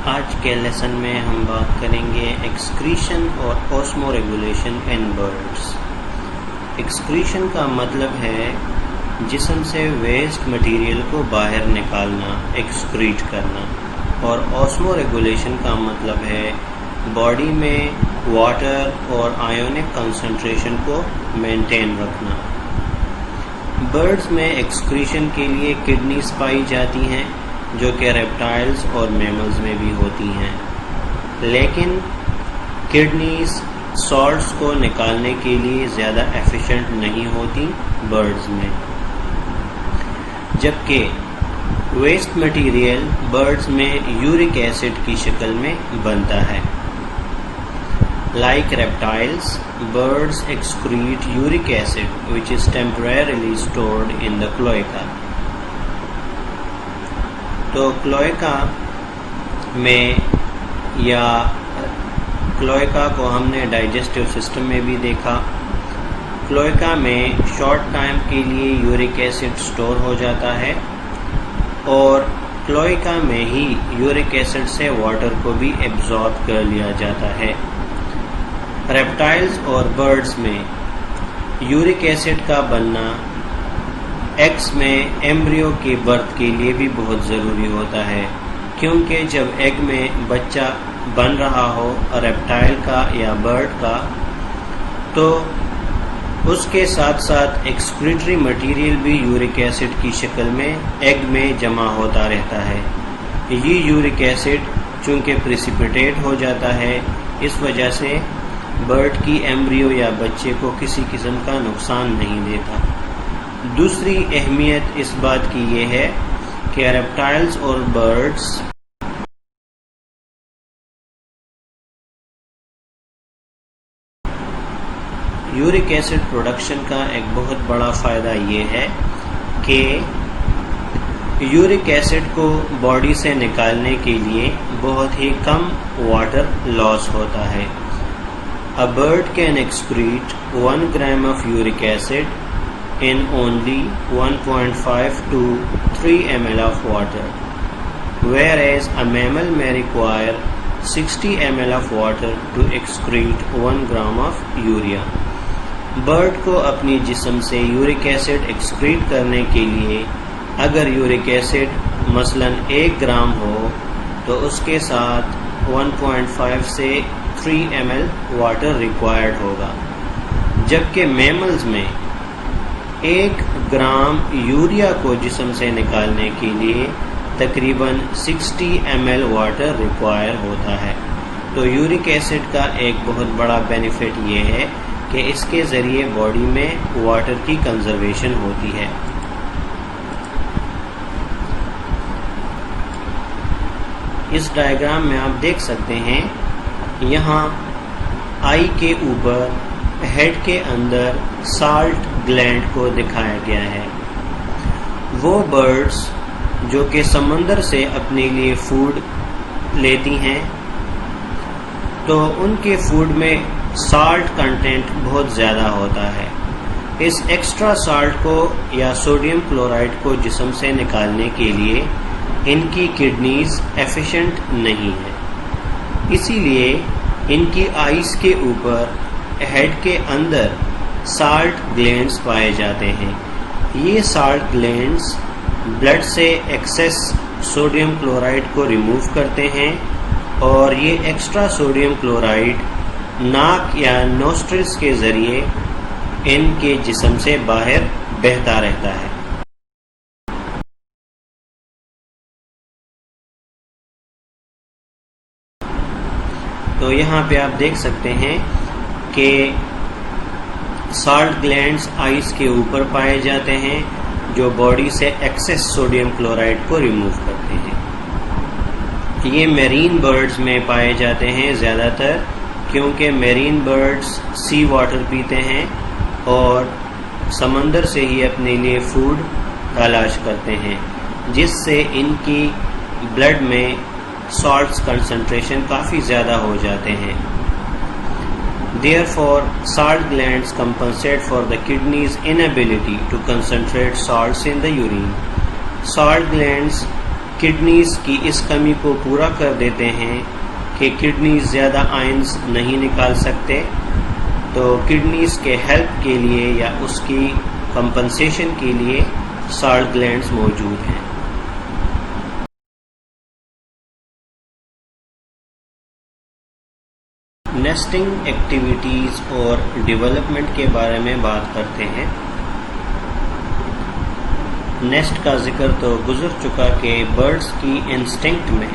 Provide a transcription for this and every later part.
آج کے لیسن میں ہم بات کریں گے ایکسکریشن اور اوسمو ریگولیشن ان برڈس۔ ایکسکریشن کا مطلب ہے جسم سے ویسٹ مٹیریل کو باہر نکالنا، ایکسکریٹ کرنا، اور اوسمو ریگولیشن کا مطلب ہے باڈی میں واٹر اور آیونک کنسنٹریشن کو مینٹین رکھنا۔ برڈز میں ایکسکریشن کے لیے کڈنیز پائی جاتی ہیں جو کہ ریپٹائلز اور میملز میں بھی ہوتی ہیں، لیکن کڈنیز سالٹس کو نکالنے کے لیے زیادہ ایفیشینٹ نہیں ہوتی برڈز میں، جبکہ ویسٹ مٹیریل برڈز میں یورک ایسڈ کی شکل میں بنتا ہے۔ Like reptiles, birds excrete uric acid which is temporarily stored in the cloaca. تو کلوئکا میں یا کلوئکا کو ہم نے ڈائجسٹیو سسٹم میں بھی دیکھا، کلوئکا میں شارٹ ٹائم کے لیے یورک ایسڈ سٹور ہو جاتا ہے اور کلوئکا میں ہی یورک ایسڈ سے واٹر کو بھی ایبزارب کر لیا جاتا ہے۔ ریپٹائلز اور برڈز میں یورک ایسڈ کا بننا ایگز میں ایمبریو کی برتھ کے لیے بھی بہت ضروری ہوتا ہے، کیونکہ جب ایگ میں بچہ بن رہا ہو ریپٹائل کا یا برڈ کا تو اس کے ساتھ ساتھ ایکسکریٹری مٹیریل بھی یورک ایسڈ کی شکل میں ایگ میں جمع ہوتا رہتا ہے۔ یہ یورک ایسڈ چونکہ پریسیپیٹیٹ ہو جاتا ہے، اس وجہ سے برڈ کی ایمبریو یا بچے کو کسی قسم کا نقصان نہیں دیتا۔ دوسری اہمیت اس بات کی یہ ہے کہ ریپٹائلز اور برڈز یورک ایسڈ پروڈکشن کا ایک بہت بڑا فائدہ یہ ہے کہ یورک ایسڈ کو باڈی سے نکالنے کے لیے بہت ہی کم واٹر لاس ہوتا ہے۔ A bird can excrete 1 gram of uric acid in only 1.5 to 3 ml of water, whereas a mammal may require 60 ml of water to excrete 1 gram of urea. Bird کو اپنی جسم سے یورک ایسڈ ایکسکریٹ کرنے کے لیے اگر York acid مثلا 1 gram ہو تو اس کے ساتھ 1.5 سے 3 ml واٹر ریکوائرڈ ہوگا، جبکہ میملز میں 1 گرام یوریا کو جسم سے نکالنے کے لیے تقریباً 60 ml واٹر ریکوائر ہوتا ہے۔ تو یورک ایسڈ کا ایک بہت بڑا بینیفٹ یہ ہے کہ اس کے ذریعے باڈی میں واٹر کی کنزرویشن ہوتی ہے۔ اس ڈائیگرام میں آپ دیکھ سکتے ہیں، یہاں آئی کے اوپر ہیڈ کے اندر سالٹ گلینڈ کو دکھایا گیا ہے۔ وہ برڈز جو کہ سمندر سے اپنے لیے فوڈ لیتی ہیں تو ان کے فوڈ میں سالٹ کنٹینٹ بہت زیادہ ہوتا ہے۔ اس ایکسٹرا سالٹ کو یا سوڈیم کلورائڈ کو جسم سے نکالنے کے لیے ان کی کڈنیز ایفیشینٹ نہیں ہے، اسی لیے ان کی آئیز کے اوپر ہیڈ کے اندر سالٹ گلینڈز پائے جاتے ہیں۔ یہ سالٹ گلینڈز بلڈ سے ایکسیس سوڈیم کلورائڈ کو ریموو کرتے ہیں اور یہ ایکسٹرا سوڈیم کلورائڈ ناک یا نوسٹرلز کے ذریعے ان کے جسم سے باہر بہتا رہتا ہے۔ تو یہاں پہ آپ دیکھ سکتے ہیں کہ سالٹ گلینڈز آئیز کے اوپر پائے جاتے ہیں جو باڈی سے ایکسیس سوڈیم کلورائڈ کو ریموو کرتے ہیں۔ یہ میرین برڈز میں پائے جاتے ہیں زیادہ تر، کیونکہ میرین برڈز سی واٹر پیتے ہیں اور سمندر سے ہی اپنے لیے فوڈ تلاش کرتے ہیں، جس سے ان کی بلڈ میں سالٹس کنسنٹریشن کافی زیادہ ہو جاتے ہیں۔ Therefore, salt glands compensate for the kidney's inability to concentrate salts in the urine. Salt glands kidneys کی اس کمی کو پورا کر دیتے ہیں کہ کڈنیز زیادہ آئنز نہیں نکال سکتے، تو کڈنیز کے ہیلپ کے لیے یا اس کی کمپنسیشن کے لیے سالٹ گلینڈز موجود ہیں۔ نیسٹنگ ایکٹیویٹیز اور ڈیولپمنٹ کے بارے میں بات کرتے ہیں۔ نیسٹ کا ذکر تو گزر چکا کہ برڈز کی انسٹنکٹ میں،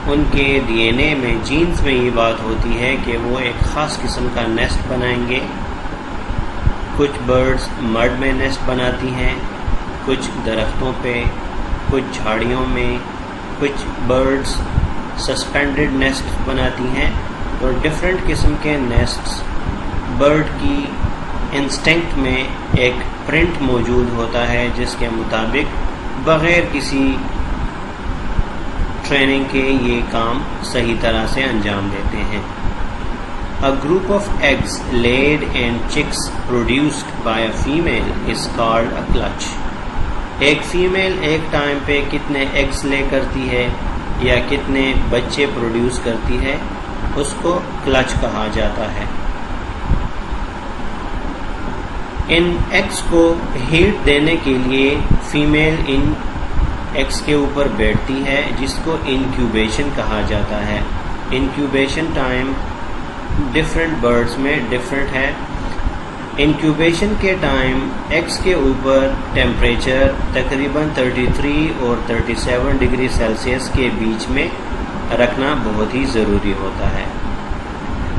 ان کے ڈی این اے میں، جینز میں یہ بات ہوتی ہے کہ وہ ایک خاص قسم کا نیسٹ بنائیں گے۔ کچھ برڈز مڈ میں نیسٹ بناتی ہیں، کچھ درختوں پہ، کچھ جھاڑیوں میں، کچھ برڈز سسپینڈڈ نیسٹ بناتی ہیں، اور ڈفرینٹ قسم کے نیسٹس برڈ کی انسٹنکٹ میں ایک پرنٹ موجود ہوتا ہے جس کے مطابق بغیر کسی ٹریننگ کے یہ کام صحیح طرح سے انجام دیتے ہیں۔ A group of eggs laid and chicks produced by a female is called a clutch۔ ایک فیمیل ایک ٹائم پہ کتنے ایگز لے کرتی ہے یا کتنے بچے پروڈیوس کرتی ہے، اس کو کلچ کہا جاتا ہے۔ ان ایگز کو ہیٹ دینے کے لیے فیمیل ان ایگز کے اوپر بیٹھتی ہے، جس کو انکیوبیشن کہا جاتا ہے۔ انکیوبیشن ٹائم ڈفرینٹ برڈز میں ڈفرینٹ ہے۔ انکیوبیشن کے ٹائم ایگز کے اوپر ٹیمپریچر تقریباً 33 اور 37 ڈگری سیلسیس کے بیچ میں رکھنا بہت ہی ضروری ہوتا ہے۔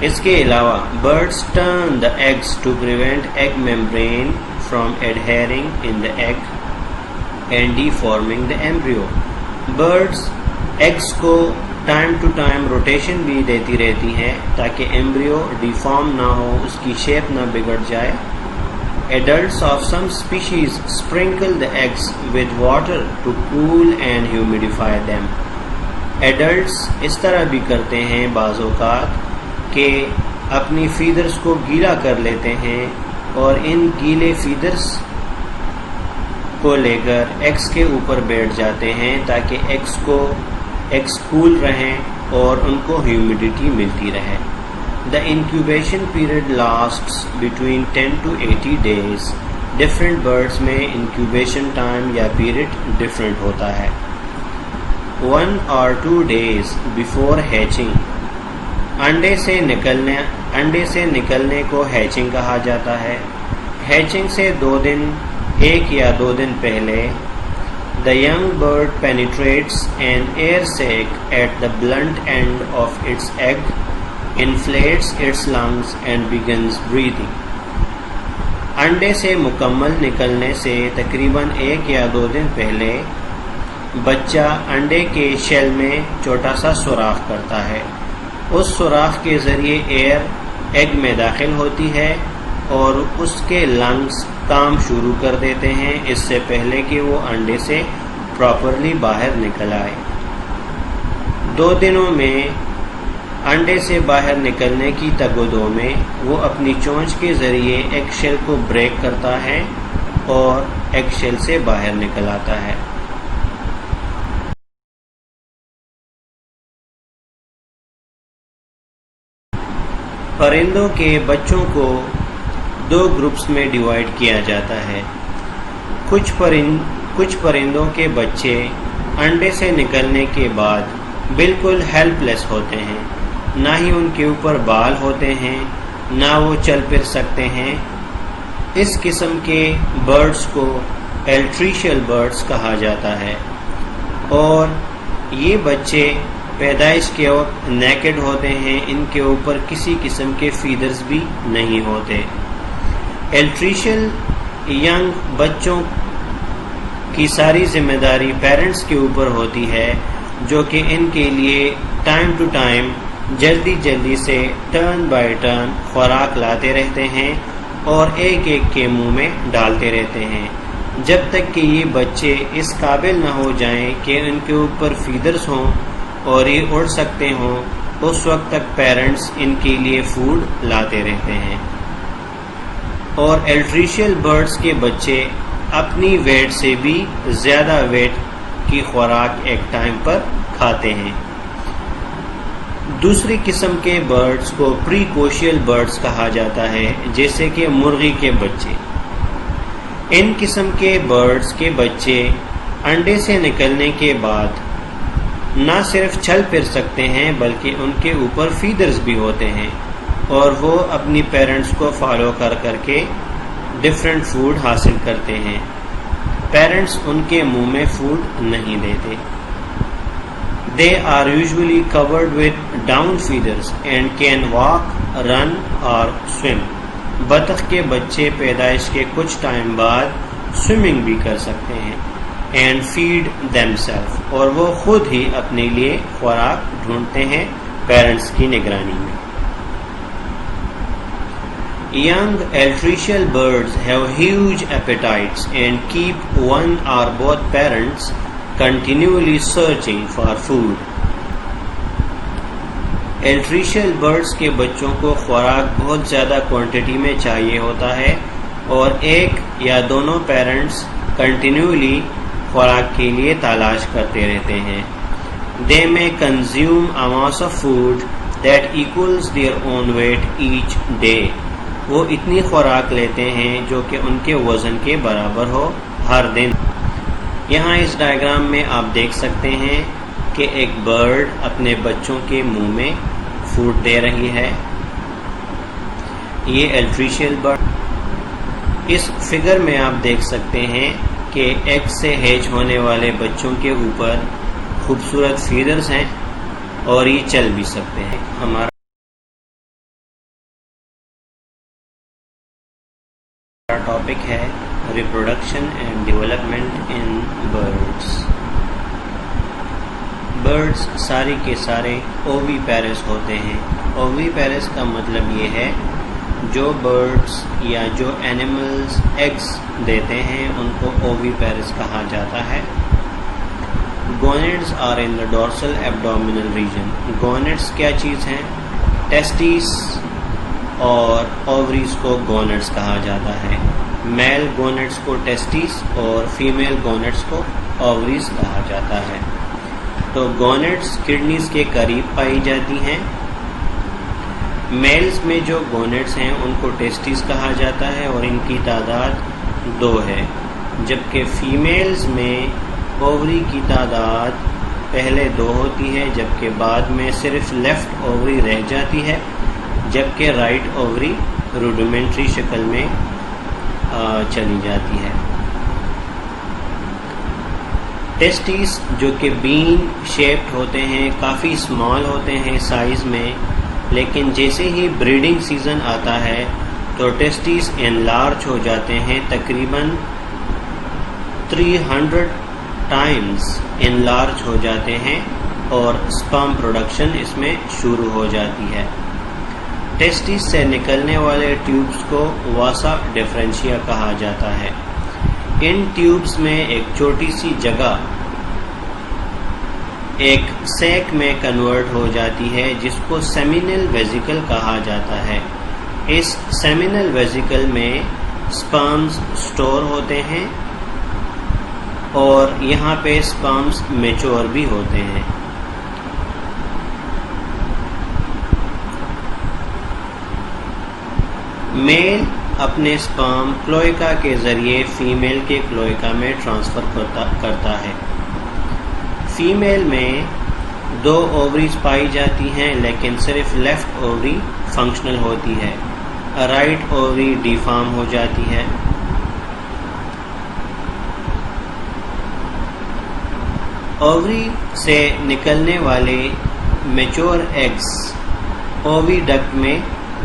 اس کے علاوہ birds turn the eggs to prevent egg membrane from adhering in the egg and deforming the embryo۔ Birds eggs کو ٹائم ٹو ٹائم روٹیشن بھی دیتی رہتی ہیں تاکہ ایمبریو ڈیفارم نہ ہو، اس کی شیپ نہ بگڑ جائے۔ Adults of some species sprinkle the eggs with water to cool and humidify them۔ Adults اس طرح بھی کرتے ہیں بعض اوقات کہ اپنی فیدرز کو گیلا کر لیتے ہیں اور ان گیلے فیدرز کو لے کر ایگز کے اوپر بیٹھ جاتے ہیں تاکہ ایگز کول رہیں اور ان کو ہیومیڈیٹی ملتی رہے۔ The incubation period lasts between 10 to 80 days۔ Different birds میں انکیوبیشن ٹائم یا پیریڈ ڈفرینٹ ہوتا ہے۔ 1 or 2 days before hatching۔ انڈے سے نکلنے کو ہیچنگ کہا جاتا ہے۔ ہیچنگ سے 1 یا 2 دن پہلے the young bird penetrates an air sac at the blunt end of its egg, inflates its lungs and begins breathing۔ انڈے سے مکمل نکلنے سے تقریباً 1 یا 2 دن پہلے بچہ انڈے کے شیل میں چھوٹا سا سوراخ کرتا ہے۔ اس سوراخ کے ذریعے ایئر ایگ میں داخل ہوتی ہے اور اس کے لنگز کام شروع کر دیتے ہیں اس سے پہلے کہ وہ انڈے سے پراپرلی باہر نکل آئے۔ 2 دنوں میں انڈے سے باہر نکلنے کی تگ و دو میں وہ اپنی چونچ کے ذریعے ایگ شیل کو بریک کرتا ہے اور ایگ شیل سے باہر نکل آتا ہے۔ پرندوں کے بچوں کو 2 گروپس میں ڈیوائڈ کیا جاتا ہے۔ کچھ پرندوں کے بچے انڈے سے نکلنے کے بعد بالکل ہیلپ لیس ہوتے ہیں، نہ ہی ان کے اوپر بال ہوتے ہیں، نہ وہ چل پھر سکتے ہیں۔ اس قسم کے برڈز کو الٹریشیل برڈز کہا جاتا ہے، اور یہ بچے پیدائش کے وقت نیکڈ ہوتے ہیں، ان کے اوپر کسی قسم کے فیدرز بھی نہیں ہوتے۔ الٹریشیل ینگ بچوں کی ساری ذمہ داری پیرنٹس کے اوپر ہوتی ہے، جو کہ ان کے لیے ٹائم ٹو ٹائم جلدی سے ٹرن بائی ٹرن خوراک لاتے رہتے ہیں اور ایک کے منہ میں ڈالتے رہتے ہیں، جب تک کہ یہ بچے اس قابل نہ ہو جائیں کہ ان کے اوپر فیدرز ہوں اور یہ اڑ سکتے ہوں، اس وقت تک پیرنٹس ان کے لیے فوڈ لاتے رہتے ہیں۔ اور الٹریشیل برڈز کے بچے اپنی ویٹ سے بھی زیادہ ویٹ کی خوراک ایک ٹائم پر کھاتے ہیں۔ دوسری قسم کے برڈز کو پری کوشیل برڈز کہا جاتا ہے، جیسے کہ مرغی کے بچے۔ ان قسم کے برڈز کے بچے انڈے سے نکلنے کے بعد نہ صرف چل پھر سکتے ہیں بلکہ ان کے اوپر فیدرز بھی ہوتے ہیں، اور وہ اپنی پیرنٹس کو فالو کر کے ڈفرینٹ فوڈ حاصل کرتے ہیں۔ پیرنٹس ان کے منہ میں فوڈ نہیں دیتے۔ They are usually covered with down feathers and can walk, run or swim. بطخ کے بچے پیدائش کے کچھ ٹائم بعد سوئمنگ بھی کر سکتے ہیں and feed themselves، اور وہ خود ہی اپنے لیے خوراک ڈھونڈتے ہیں پیرنٹس کی نگرانی میں۔ Young altricial birds have huge appetites and keep one or both parents continually searching for food. Altricial birds کے بچوں کو خوراک بہت زیادہ کوانٹٹی میں چاہیے ہوتا ہے، اور ایک یا دونوں پیرنٹس کنٹینیولی خوراک کے لیے تلاش کرتے رہتے ہیں۔ They may consume amounts of food that equals their own weight each day. وہ اتنی خوراک لیتے ہیں جو کہ ان کے وزن کے برابر ہو ہر دن۔ یہاں اس ڈائیگرام میں آپ دیکھ سکتے ہیں کہ ایک برڈ اپنے بچوں کے منہ میں فوڈ دے رہی ہے۔ یہ الٹریشیل برڈ۔ اس فگر میں آپ دیکھ سکتے ہیں کہ ایگ سے ہیچ ہونے والے بچوں کے اوپر خوبصورت فیدرز ہیں اور یہ چل بھی سکتے ہیں۔ ہمارا ٹاپک ہے reproduction and development in birds. Birds سارے کے سارے اووی پیرس ہوتے ہیں۔ اووی پیرس کا مطلب یہ ہے جو برڈز یا جو اینیملز ایگز دیتے ہیں ان کو اووی پیرس کہا جاتا ہے۔ Gonads are in the dorsal abdominal region. Gonads کیا چیز ہیں؟ ٹیسٹیس اور اووریز کو گونیڈز کہا جاتا ہے۔ میل گونیڈز کو ٹیسٹیس اور فیمیل گونیڈز کو اووریز کہا جاتا ہے۔ تو گونیڈز کڈنیز کے قریب پائی جاتی ہیں۔ میلز میں جو گونیڈز ہیں ان کو ٹیسٹیز کہا جاتا ہے اور ان کی تعداد 2 ہے، جبکہ فیمیلز میں اووری کی تعداد پہلے 2 ہوتی ہے، جبکہ بعد میں صرف لیفٹ اووری رہ جاتی ہے، جبکہ رائٹ اووری روڈیمنٹری شکل میں چلی جاتی ہے۔ ٹیسٹیز جو کہ بین شیپڈ ہوتے ہیں، کافی اسمال ہوتے ہیں سائز میں، لیکن جیسے ہی بریڈنگ سیزن آتا ہے تو ٹیسٹیز انلارج ہو جاتے ہیں، تقریباً 300 ٹائمز انلارج ہو جاتے ہیں اور اسپرم پروڈکشن اس میں شروع ہو جاتی ہے۔ ٹیسٹیز سے نکلنے والے ٹیوبز کو واسا ڈفرینشیا کہا جاتا ہے۔ ان ٹیوبز میں ایک چھوٹی سی جگہ ایک سیک میں کنورٹ ہو جاتی ہے جس کو سیمینل ویزیکل کہا جاتا ہے۔ اس سیمینل ویزیکل میں اسپرمز سٹور ہوتے ہیں اور یہاں پہ اسپرمز میچور بھی ہوتے ہیں۔ میل اپنے اسپرم کلوئکا کے ذریعے فیمیل کے کلوئکا میں ٹرانسفر کرتا ہے۔ فیمیل میں 2 اووریز پائی جاتی ہیں، لیکن صرف لیفٹ اووری فنکشنل ہوتی ہے، رائٹ اووری ڈیفارم ہو جاتی ہے۔ اووری سے نکلنے والے میچور ایگز اووی ڈکٹ میں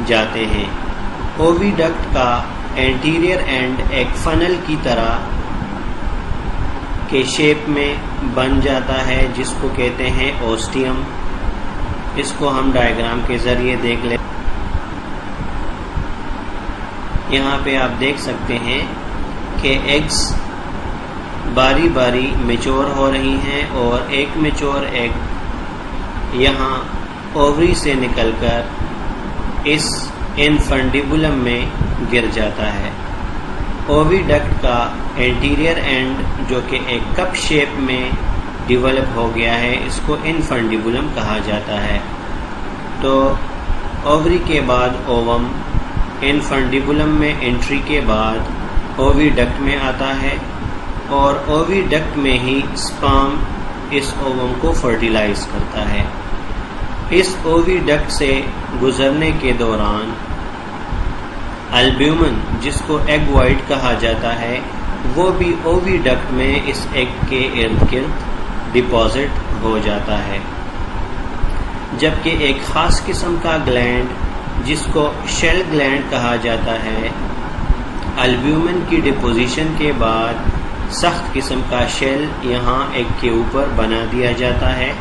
جاتے ہیں۔ اووی ڈکٹ کا اینٹیریئر اینڈ ایک فنل کی طرح کے شیپ میں بن جاتا ہے جس کو کہتے ہیں اوسٹیم۔ اس کو ہم ڈائیگرام کے ذریعے دیکھ لیں۔ یہاں پہ آپ دیکھ سکتے ہیں کہ ایگز باری باری میچور ہو رہی ہیں اور ایک میچور ایگ یہاں اووری سے نکل کر اس انفنڈیبولم میں گر جاتا ہے۔ اووی ڈکٹ کا اینٹیریئر اینڈ جو کہ ایک کپ شیپ میں ڈیولپ ہو گیا ہے، اس کو انفنڈیبولم کہا جاتا ہے۔ تو اووری کے بعد اووم، انفنڈیبولم میں انٹری کے بعد اووی ڈکٹ میں آتا ہے، اور اووی ڈکٹ میں ہی سپرم اس اووم کو فرٹیلائز کرتا ہے۔ اس اووی ڈکٹ سے گزرنے کے دوران البیومن، جس کو ایگ وائٹ کہا جاتا ہے، وہ بھی اووی ڈکٹ میں اس ایگ کے ارد گرد ڈپازٹ ہو جاتا ہے، جبکہ ایک خاص قسم کا گلینڈ جس کو شیل گلینڈ کہا جاتا ہے، البیومن کی ڈپوزیشن کے بعد سخت قسم کا شیل یہاں ایگ کے اوپر بنا دیا جاتا ہے،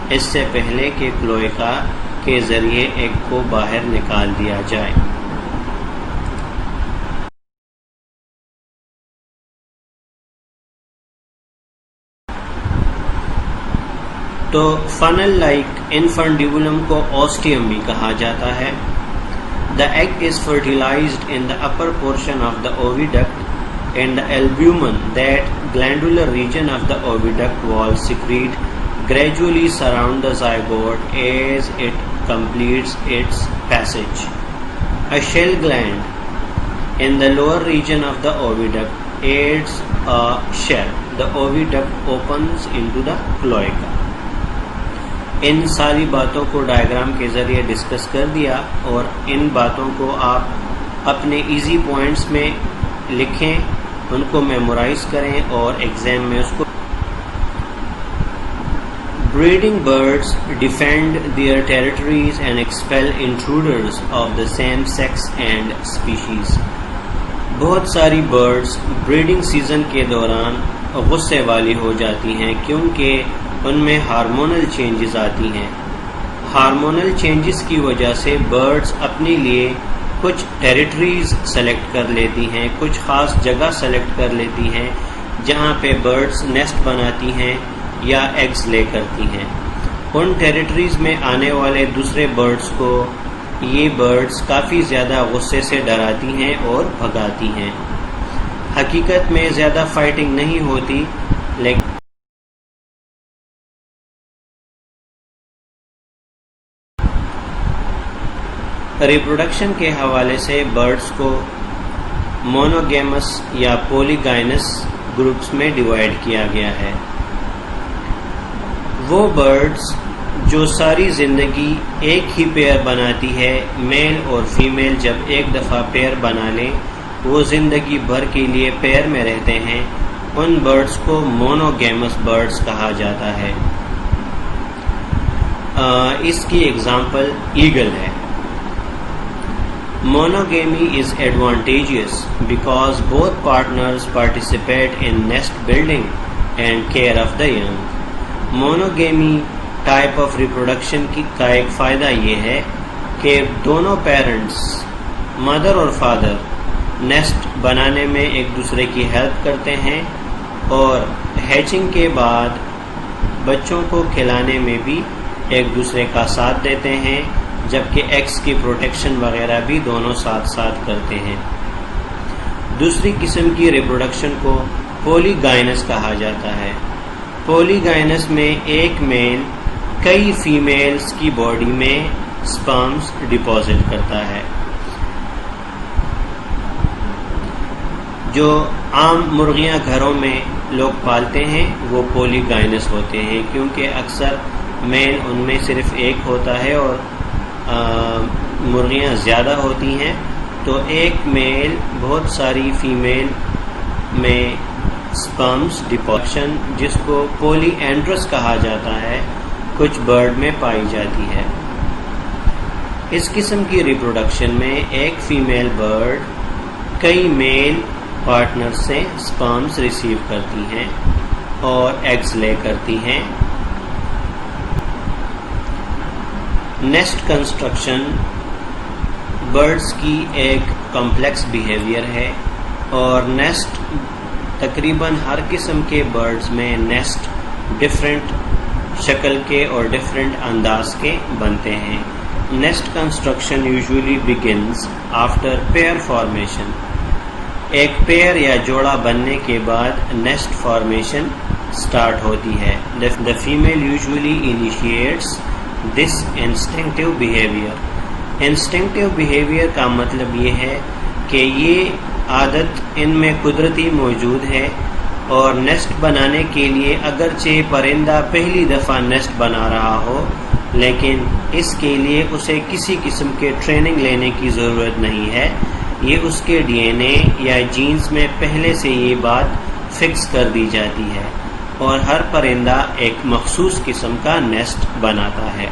اس سے پہلے کہ کلوئیکا کے ذریعے ایگ کو باہر نکال دیا جائے۔ تو فنل لائک انفنڈیبولم کو اوسٹیم بھی کہا جاتا ہے۔ The egg is fertilized in the upper portion of the oviduct and the albumen, that glandular region of the oviduct wall, secrete gradually surround the zygote as it completes its passage. A shell gland in the lower region of the oviduct adds a shell. The oviduct opens into the cloaca. ان ساری باتوں کو diagram کے ذریعے discuss کر دیا، اور ان باتوں کو آپ اپنے ایزی پوائنٹس میں لکھیں، ان کو میمورائز کریں اور ایگزام میں اس کو۔ Breeding birds defend their territories and expel intruders of the same sex and species. بہت ساری برڈز بریڈنگ سیزن کے دوران غصے والی ہو جاتی ہیں کیونکہ ان میں ہارمونل چینجز آتی ہیں۔ ہارمونل چینجز کی وجہ سے برڈز اپنے لیے کچھ ٹیریٹریز سلیکٹ کر لیتی ہیں، کچھ خاص جگہ سلیکٹ کر لیتی ہیں جہاں پہ برڈز نیسٹ بناتی ہیں یا ایگز لے کرتی ہیں۔ ان ٹیریٹریز میں آنے والے دوسرے برڈز کو یہ برڈز کافی زیادہ غصے سے ڈراتی ہیں اور بھگاتی ہیں۔ حقیقت میں زیادہ فائٹنگ نہیں ہوتی، لیکن ریپروڈکشن کے حوالے سے برڈز کو مونوگیمس یا پولیگائنس گروپس میں ڈیوائڈ کیا گیا ہے۔ وہ برڈز جو ساری زندگی ایک ہی پیئر بناتی ہے، میل اور فیمیل جب ایک دفعہ پیئر بنا لیں وہ زندگی بھر کے لیے پیئر میں رہتے ہیں، ان برڈز کو مونوگیمس برڈز کہا جاتا ہے۔ اس کی ایگزامپل ایگل ہے۔ Monogamy is advantageous because both partners participate in nest building and care of the young. Monogamy type of reproduction کا ایک فائدہ یہ ہے کہ دونوں پیرنٹس، مدر اور فادر، نیسٹ بنانے میں ایک دوسرے کی ہیلپ کرتے ہیں اور ہیچنگ کے بعد بچوں کو کھلانے میں بھی ایک دوسرے کا ساتھ دیتے ہیں، جبکہ ایگز کی پروٹیکشن وغیرہ بھی دونوں ساتھ ساتھ کرتے ہیں۔ دوسری قسم کی ریپروڈکشن کو پولیگائنس کہا جاتا ہے۔ پولیگائنس میں ایک میل کئی فیمیلز کی باڈی میں سپرمز ڈپازٹ کرتا ہے۔ جو عام مرغیاں گھروں میں لوگ پالتے ہیں وہ پولیگائنس ہوتے ہیں، کیونکہ اکثر میل ان میں صرف ایک ہوتا ہے اور مرغیاں زیادہ ہوتی ہیں، تو ایک میل بہت ساری فیمیل میں سپرمز ڈپوزیشن، جس کو پولی اینڈرس کہا جاتا ہے، کچھ برڈ میں پائی جاتی ہے۔ اس قسم کی ریپروڈکشن میں ایک فیمیل برڈ کئی میل پارٹنر سے سپرمز ریسیو کرتی ہیں اور ایگز لے کرتی ہیں۔ نیسٹ کنسٹرکشن برڈز کی ایک کمپلیکس بیہیویئر ہے، اور نیسٹ تقریباً ہر قسم کے برڈز میں نیسٹ ڈفرینٹ شکل کے اور ڈفرینٹ انداز کے بنتے ہیں۔ Nest construction usually begins after pair formation. ایک پیئر یا جوڑا بننے کے بعد نیسٹ فارمیشن سٹارٹ ہوتی ہے. The female usually initiates this instinctive behavior. Instinctive behavior کا مطلب یہ ہے کہ یہ عادت ان میں قدرتی موجود ہے اور نیسٹ بنانے کے لیے اگرچہ پرندہ پہلی دفعہ نیسٹ بنا رہا ہو لیکن اس کے لیے اسے کسی قسم کے ٹریننگ لینے کی ضرورت نہیں ہے. یہ اس کے ڈی این اے یا جینز میں پہلے سے یہ بات فکس کر دی جاتی ہے اور ہر پرندہ ایک مخصوص قسم کا نیسٹ بناتا ہے.